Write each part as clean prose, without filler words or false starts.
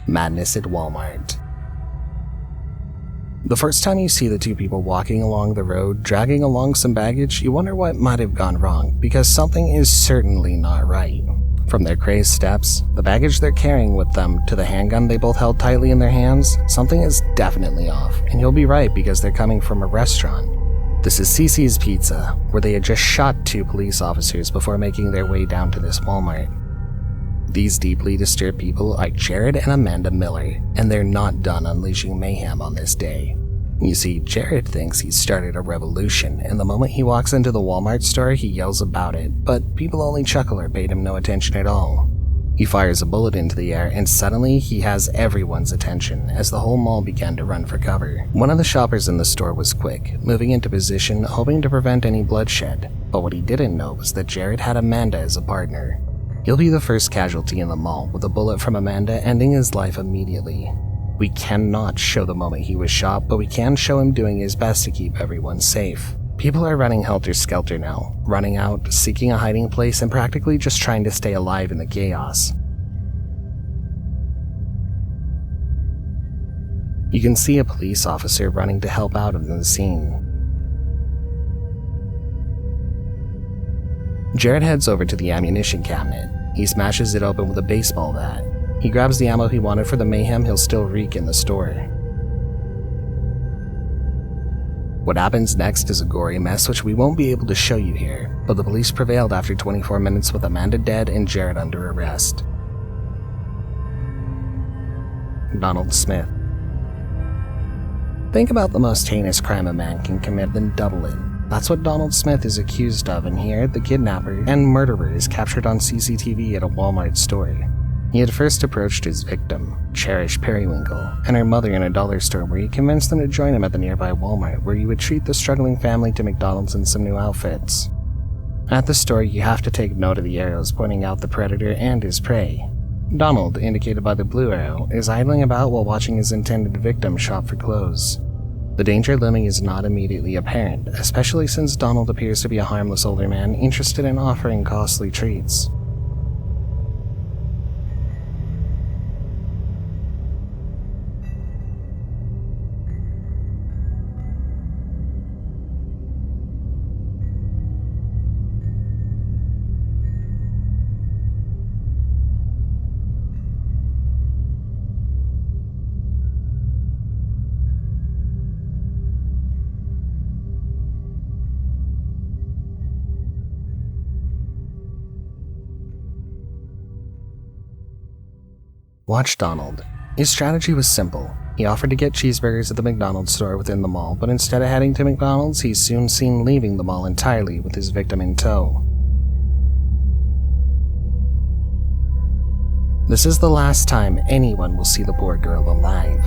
Madness at Walmart. The first time you see the two people walking along the road, dragging along some baggage, you wonder what might have gone wrong, because something is certainly not right. From their crazed steps, the baggage they're carrying with them, to the handgun they both held tightly in their hands, something is definitely off, and you'll be right because they're coming from a restaurant. This is CC's Pizza, where they had just shot 2 police officers before making their way down to this Walmart. These deeply disturbed people are Jared and Amanda Miller, and they're not done unleashing mayhem on this day. You see, Jared thinks he's started a revolution, and the moment he walks into the Walmart store, he yells about it, but people only chuckle or paid him no attention at all. He fires a bullet into the air, and suddenly he has everyone's attention as the whole mall began to run for cover. One of the shoppers in the store was quick, moving into position, hoping to prevent any bloodshed, but what he didn't know was that Jared had Amanda as a partner. He'll be the first casualty in the mall, with a bullet from Amanda ending his life immediately. We cannot show the moment he was shot, but we can show him doing his best to keep everyone safe. People are running helter-skelter now, running out, seeking a hiding place, and practically just trying to stay alive in the chaos. You can see a police officer running to help out in the scene. Jared heads over to the ammunition cabinet. He smashes it open with a baseball bat. He grabs the ammo he wanted for the mayhem he'll still wreak in the store. What happens next is a gory mess which we won't be able to show you here, but the police prevailed after 24 minutes with Amanda dead and Jared under arrest. Donald Smith. Think about the most heinous crime a man can commit, then double it. That's what Donald Smith is accused of, and here, the kidnapper and murderer is captured on CCTV at a Walmart store. He had first approached his victim, Cherish Periwinkle, and her mother in a dollar store where he convinced them to join him at the nearby Walmart, where he would treat the struggling family to McDonald's and some new outfits. At the store, you have to take note of the arrows pointing out the predator and his prey. Donald, indicated by the blue arrow, is idling about while watching his intended victim shop for clothes. The danger looming is not immediately apparent, especially since Donald appears to be a harmless older man interested in offering costly treats. Watch Donald. His strategy was simple. He offered to get cheeseburgers at the McDonald's store within the mall, but instead of heading to McDonald's, he's soon seen leaving the mall entirely with his victim in tow. This is the last time anyone will see the poor girl alive.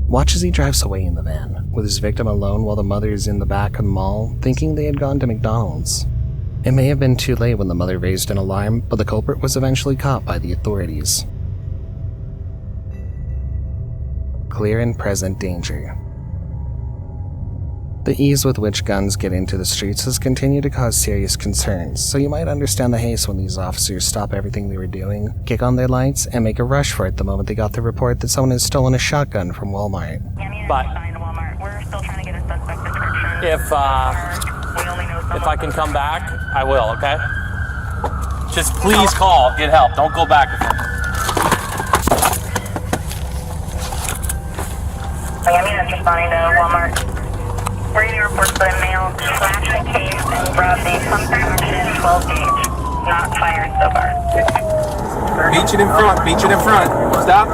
Watch as he drives away in the van, with his victim alone while the mother is in the back of the mall, thinking they had gone to McDonald's. It may have been too late when the mother raised an alarm, but the culprit was eventually caught by the authorities. Clear and present danger. The ease with which guns get into the streets has continued to cause serious concerns, so you might understand the haste when these officers stop everything they were doing, kick on their lights, and make a rush for it the moment they got the report that someone has stolen a shotgun from Walmart. But we're still trying to get a suspect description. if I can come back, I will, okay? Just please call, get help, don't go back. Miami is responding to Walmart. We're getting reports that a male slashed a case and grabbed a pump action 12 gauge. Not fired so far. Beach it in front, beach it in front. Stop.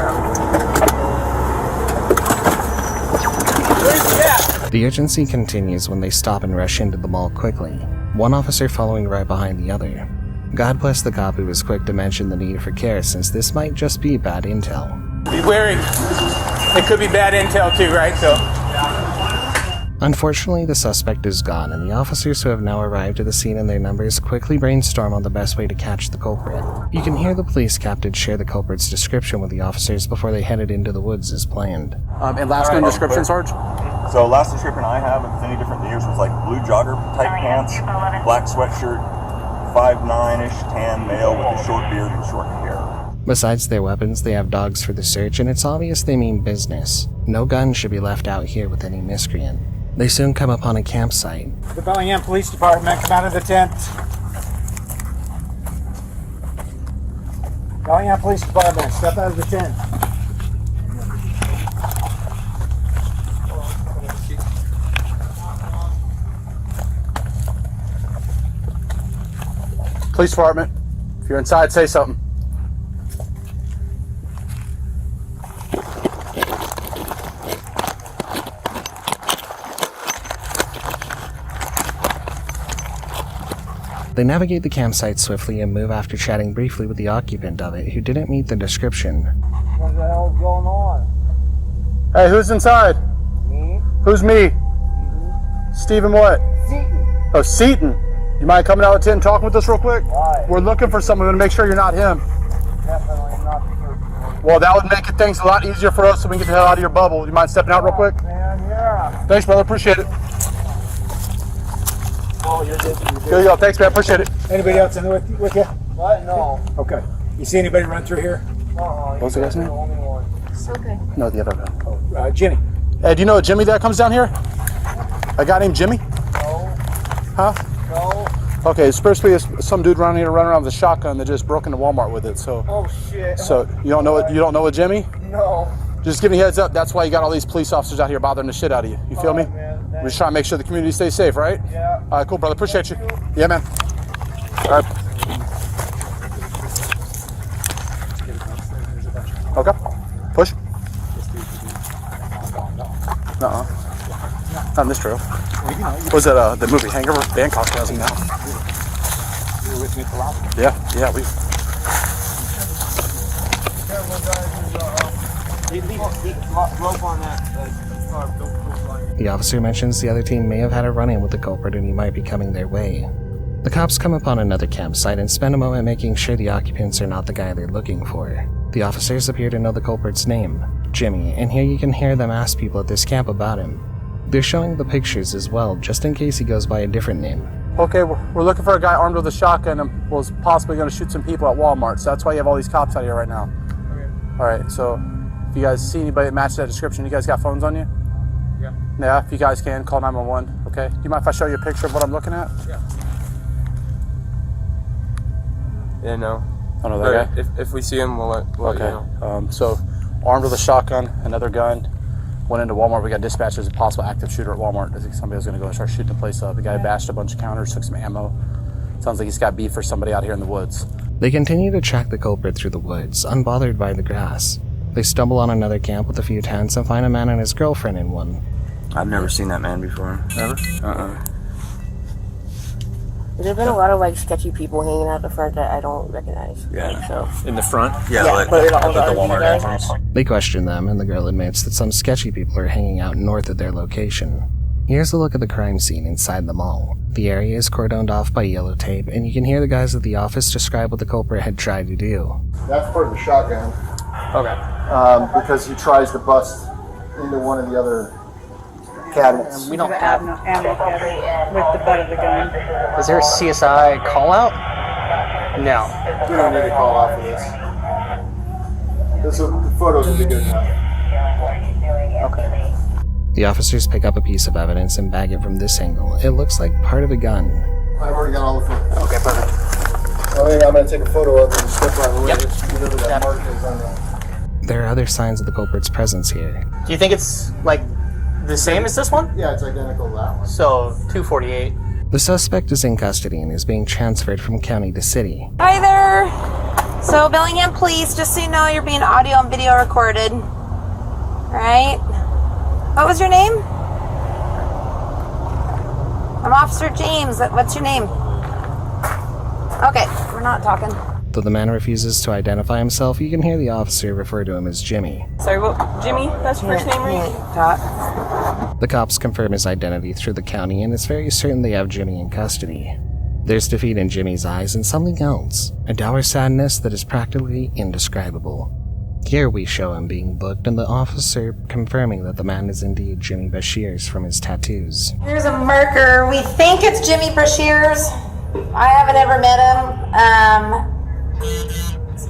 The urgency continues when they stop and rush into the mall quickly, one officer following right behind the other. God bless the cop who was quick to mention the need for care, since this might just be bad intel. Be wary. It could be bad intel too, right? So. Unfortunately, the suspect is gone, and the officers who have now arrived at the scene in their numbers quickly brainstorm on the best way to catch the culprit. You can hear the police captain share the culprit's description with the officers before they headed into the woods as planned. And last name description, Sarge? So last description I have, if it's any different to yours, was like blue jogger type pants, black sweatshirt, 5'9"-ish, tan male with a short beard and short hair. Besides their weapons, they have dogs for the search, and it's obvious they mean business. No gun should be left out here with any miscreant. They soon come upon a campsite. The Bellingham Police Department, come out of the tent. Bellingham Police Department, step out of the tent. Police Department, if you're inside, say something. They navigate the campsite swiftly and move after chatting briefly with the occupant of it, who didn't meet the description. What the hell's going on? Hey, who's inside? Me? Who's me? Stephen what? Seaton. Oh, Seaton. You mind coming out of the tent and talking with us real quick? Why? We're looking for someone to make sure you're not him. Definitely not the person. Well, that would make things a lot easier for us so we can get the hell out of your bubble. You mind stepping out real quick? Man, yeah. Thanks, brother. Appreciate it. Oh, you're good. Here you go. Thanks, man. Appreciate it. Anybody else in there with you? What? No. Okay. You see anybody run through here? What's the guy's name? The only one. Okay. No, the other guy. Jimmy. Hey, do you know a Jimmy that comes down here? A guy named Jimmy? No. Huh? No. Okay, it's supposed to be some dude running around with a shotgun that just broke into Walmart with it. So, Oh shit. you don't know a Jimmy? No. Just give me a heads up. That's why you got all these police officers out here bothering the shit out of you. You feel me? Alright, man, We're just trying to make sure the community stays safe, right? Yeah. All right, cool, brother. Appreciate you. Yeah, man. All right. Okay. Push. Not in this trail. Was that the movie Hangover? Bangkok has him now. You were with me at the lobby. Yeah, we. Rope on that car. Don't fly. The officer mentions the other team may have had a run-in with the culprit and he might be coming their way. The cops come upon another campsite and spend a moment making sure the occupants are not the guy they're looking for. The officers appear to know the culprit's name, Jimmy, and here you can hear them ask people at this camp about him. They're showing the pictures as well, just in case he goes by a different name. Okay, we're looking for a guy armed with a shotgun and was possibly going to shoot some people at Walmart. So that's why you have all these cops out here right now. Okay. All right, so if you guys see anybody that matches that description, you guys got phones on you? Yeah. Yeah, if you guys can, call 911, okay? Do you mind if I show you a picture of what I'm looking at? Yeah. Yeah, no. Oh, no, that But guy? if we see him, we'll let Okay, you know. so armed with a shotgun, another gun, went into Walmart. We got dispatched as a possible active shooter at Walmart. I think somebody was going to go and start shooting the place up. The guy bashed a bunch of counters, took some ammo. Sounds like he's got beef for somebody out here in the woods. They continue to track the culprit through the woods, unbothered by the grass. They stumble on another camp with a few tents and find a man and his girlfriend in one. I've never seen that man before. Ever? There's been a lot of like sketchy people hanging out the front that I don't recognize. Yeah. So In the front? Yeah, like but at all the other Walmart guys- entrance. They question them, and the girl admits that some sketchy people are hanging out north of their location. Here's a look at the crime scene inside the mall. The area is cordoned off by yellow tape, and you can hear the guys at the office describe what the culprit had tried to do. That's part of the shotgun. Okay. Because he tries to bust into one of the other cabinets. We don't have ammo cabinet with the butt of the gun. Is there a CSI call out? No. We don't need to call off of this. The photos will be good enough. Okay. The officers pick up a piece of evidence and bag it from this angle. It looks like part of a gun. I've already got all the photos. Okay, perfect. Oh, yeah, I'm going to take a photo of it and step right away. Yep. Whatever that Yep. mark is on the... There are other signs of the culprit's presence here. Do you think it's like the same as this one? Yeah, it's identical to that one. So 248. The suspect is in custody and is being transferred from county to city. Hi there. So Bellingham Police, just so you know, you're being audio and video recorded. Right? What was your name? I'm Officer James. What's your name? Okay, we're not talking. Though the man refuses to identify himself, you can hear the officer refer to him as Jimmy. Sorry, what? Jimmy? That's your first name, right? The cops confirm his identity through the county and it's very certain they have Jimmy in custody. There's defeat in Jimmy's eyes and something else, a dour sadness that is practically indescribable. Here we show him being booked and the officer confirming that the man is indeed Jimmy Bashir's from his tattoos. Here's a marker. We think it's Jimmy Bashir's. I haven't ever met him.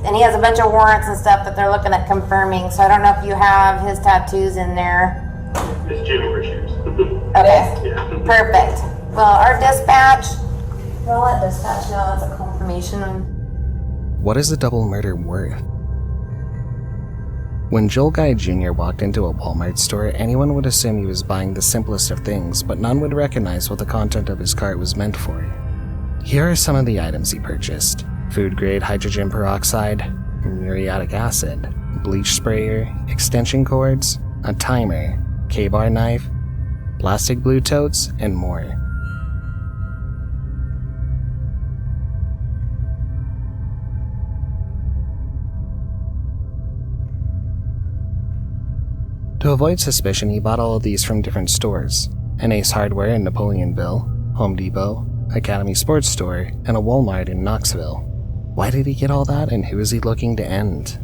And he has a bunch of warrants and stuff that they're looking at confirming, so I don't know if you have his tattoos in there. It's Jimmy Bashir's. Okay. Yeah. Perfect. Well, our dispatch, we'll let dispatch know that's a confirmation. What is a double murder worth? When Joel Guy Jr. walked into a Walmart store, anyone would assume he was buying the simplest of things, but none would recognize what the content of his cart was meant for. Here are some of the items he purchased: food-grade hydrogen peroxide, muriatic acid, bleach sprayer, extension cords, a timer, K-bar knife, plastic blue totes, and more. To avoid suspicion, he bought all of these from different stores: an Ace Hardware in Napoleonville, Home Depot, Academy Sports Store, and a Walmart in Knoxville. Why did he get all that, and who is he looking to end?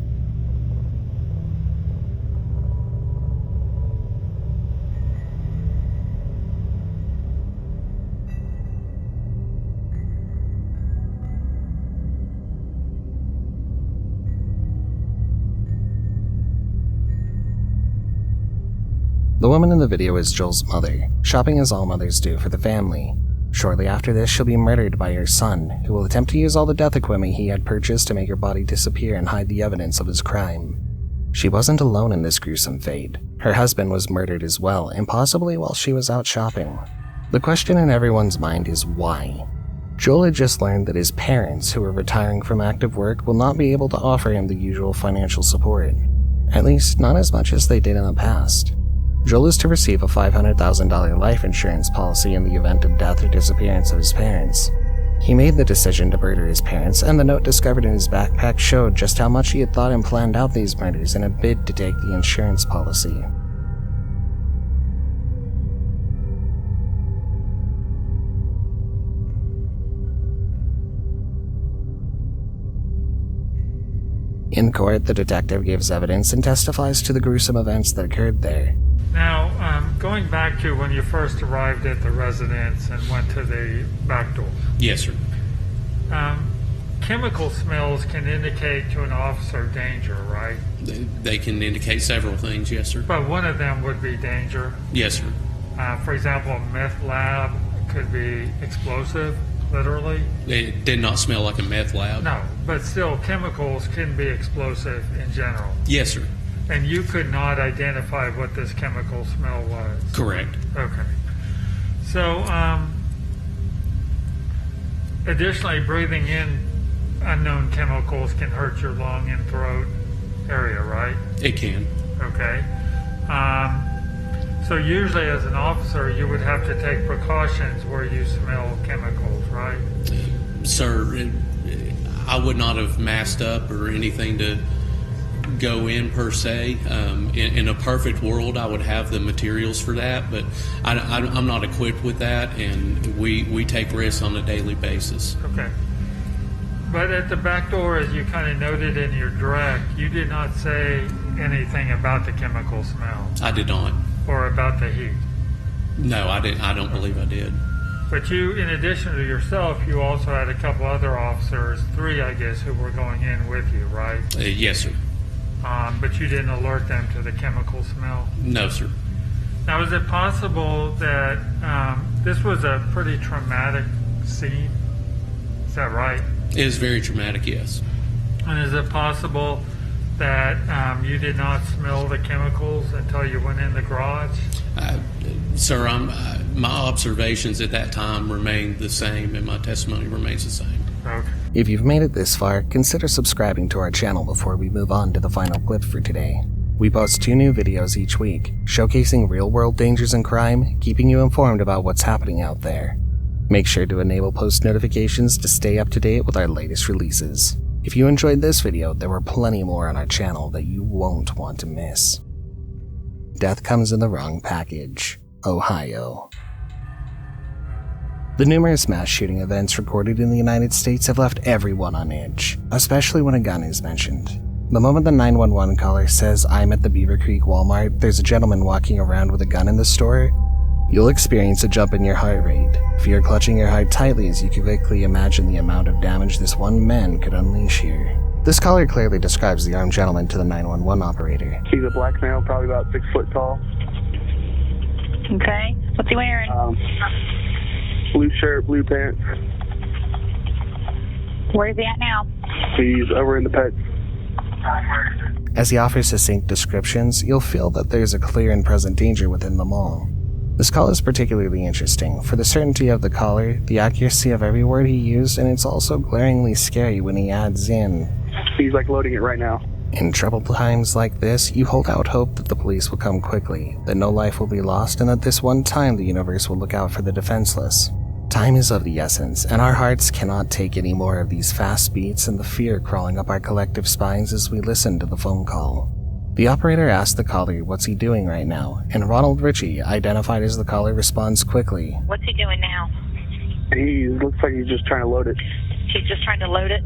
The woman in the video is Joel's mother, shopping as all mothers do for the family. Shortly after this, she'll be murdered by her son, who will attempt to use all the death equipment he had purchased to make her body disappear and hide the evidence of his crime. She wasn't alone in this gruesome fate. Her husband was murdered as well, and possibly while she was out shopping. The question in everyone's mind is why? Joel had just learned that his parents, who are retiring from active work, will not be able to offer him the usual financial support. At least, not as much as they did in the past. Joel is to receive a $500,000 life insurance policy in the event of death or disappearance of his parents. He made the decision to murder his parents, and the note discovered in his backpack showed just how much he had thought and planned out these murders in a bid to take the insurance policy. In court, the detective gives evidence and testifies to the gruesome events that occurred there. Now, going back to when you first arrived at the residence and went to the back door. Yes, sir. Chemical smells can indicate to an officer danger, right? They can indicate several things, yes, sir. But one of them would be danger. Yes, sir. For example, a meth lab could be explosive, literally. It did not smell like a meth lab. No, but still, chemicals can be explosive in general. Yes, sir. And you could not identify what this chemical smell was? Correct. Okay. So, additionally, breathing in unknown chemicals can hurt your lung and throat area, right? It can. Okay. So usually as an officer, you would have to take precautions where you smell chemicals, right? Sir, I would not have masked up or anything to go in per se. In a perfect world, I would have the materials for that, but I'm not equipped with that, and we take risks on a daily basis. Okay. But at the back door, as you kind of noted in your direct, you did not say anything about the chemical smell. I did not. Or about the heat. No, I didn't. I don't believe I did. But you, in addition to yourself, you also had a couple other officers, 3, I guess, who were going in with you, right? Yes, sir. But you didn't alert them to the chemical smell? No, sir. Now, is it possible that this was a pretty traumatic scene? Is that right? It is very traumatic, yes. And is it possible that you did not smell the chemicals until you went in the garage? Sir, my observations at that time remained the same, and my testimony remains the same. Okay. If you've made it this far, consider subscribing to our channel before we move on to the final clip for today. We post 2 new videos each week, showcasing real-world dangers and crime, keeping you informed about what's happening out there. Make sure to enable post notifications to stay up to date with our latest releases. If you enjoyed this video, there were plenty more on our channel that you won't want to miss. Death comes in the wrong package. Ohio. The numerous mass shooting events recorded in the United States have left everyone on edge, especially when a gun is mentioned. The moment the 911 caller says, "I'm at the Beaver Creek Walmart, there's a gentleman walking around with a gun in the store," you'll experience a jump in your heart rate, fear clutching your heart tightly as you can quickly imagine the amount of damage this one man could unleash here. This caller clearly describes the armed gentleman to the 911 operator. He's a black male, probably about 6 foot tall. Okay. What's he wearing? Blue shirt, blue pants. Where's he at now? He's over in the pets. As he offers succinct descriptions, you'll feel that there's a clear and present danger within them all. This call is particularly interesting for the certainty of the caller, the accuracy of every word he used, and it's also glaringly scary when he adds in, He's like loading it right now. In troubled times like this, you hold out hope that the police will come quickly, that no life will be lost, and that this one time the universe will look out for the defenseless. Time is of the essence, and our hearts cannot take any more of these fast beats and the fear crawling up our collective spines as we listen to the phone call. The operator asks the caller what's he doing right now, and Ronald Ritchie, identified as the caller, responds quickly. What's he doing now? He looks like he's just trying to load it. He's just trying to load it?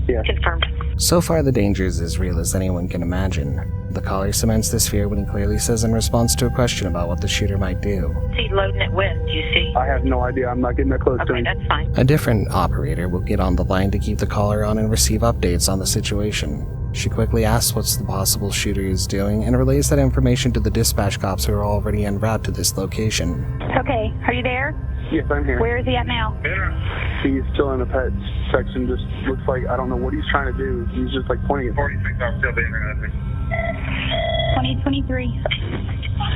Yeah. Confirmed. So far, the danger is as real as anyone can imagine. The caller cements this fear when he clearly says in response to a question about what the shooter might do. What's he loading it with? Do you see? I have no idea. I'm not getting that close to him. Okay, that's fine. A different operator will get on the line to keep the caller on and receive updates on the situation. She quickly asks what the possible shooter is doing and relays that information to the dispatch cops who are already en route to this location. Okay, are you there? Yes, I'm here. Where is he at now? He's still in the pets section. Just looks like, I don't know what he's trying to do. He's just like pointing at 46, I'm still being there. 2023.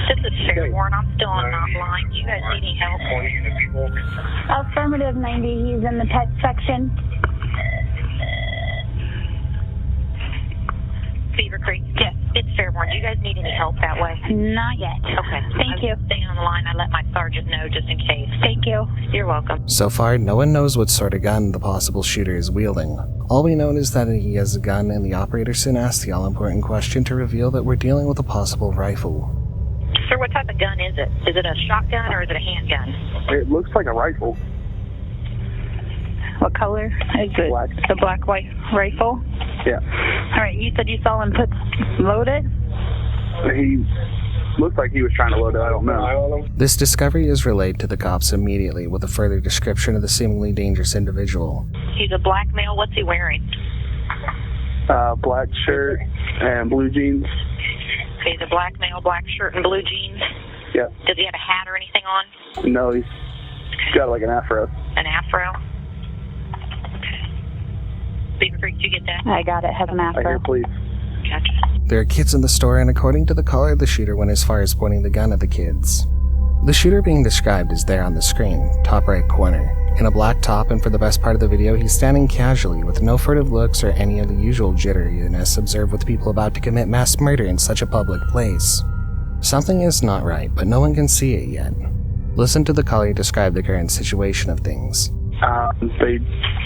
This is Fairborn. I'm still on line. Do you guys need any help? Affirmative 90, he's in the pet section. Beaver Creek? Yes. It's Fairborn. Do you guys need any help that way? Not yet. Okay. Thank you. Staying on the line. I let my sergeant know just in case. Thank you. You're welcome. So far, no one knows what sort of gun the possible shooter is wielding. All we know is that he has a gun, and the operator soon asks the all-important question to reveal that we're dealing with a possible rifle. Sir, what type of gun is it? Is it a shotgun or is it a handgun? It looks like a rifle. What color is it? Black. The black white rifle? Yeah. All right, you said you saw him load it? He looks like he was trying to load it. I don't know. This discovery is relayed to the cops immediately with a further description of the seemingly dangerous individual. He's a black male. What's he wearing? Black shirt and blue jeans. He's a black male, black shirt and blue jeans. Yeah. Does he have a hat or anything on? No, he's got like an afro. An afro? Beaver Creek, did you get that? I got it. Has an I afro. hear police. Gotcha. There are kids in the store, and according to the caller, the shooter went as far as pointing the gun at the kids. The shooter being described is there on the screen, top right corner. In a black top, and for the best part of the video, he's standing casually with no furtive looks or any of the usual jitteriness observed with people about to commit mass murder in such a public place. Something is not right, but no one can see it yet. Listen to the caller describe the current situation of things.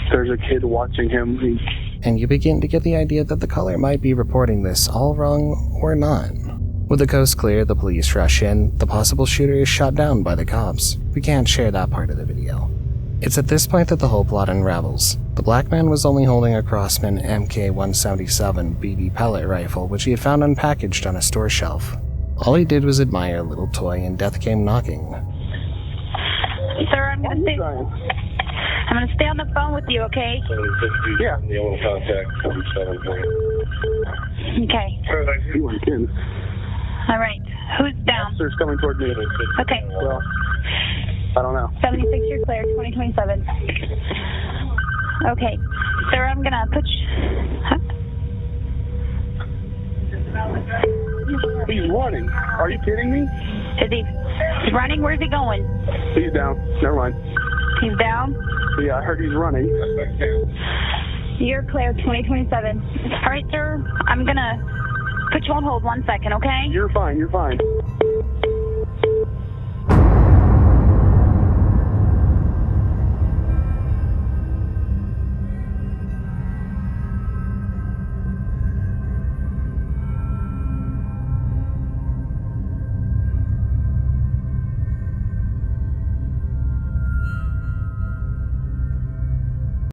There's a kid watching him. And you begin to get the idea that the caller might be reporting this all wrong or not. With the coast clear, the police rush in. The possible shooter is shot down by the cops. We can't share that part of the video. It's at this point that the whole plot unravels. The black man was only holding a Crossman MK-177 BB pellet rifle, which he had found unpackaged on a store shelf. All he did was admire a little toy, and death came knocking. Sir, I'm gonna stay on the phone with you, okay? Yeah. The only contact 77. Okay. All right. Who's down? Officer's coming toward me. Okay. Well, I don't know. 76, you're clear. 2027. Okay. Sir, I'm gonna put He's running. Are you kidding me? Is he running? Where's he going? He's down. Never mind. He's down? Yeah, I heard he's running. You're clear. 2027. All right, sir. I'm gonna put you on hold 1 second, okay? You're fine. You're fine.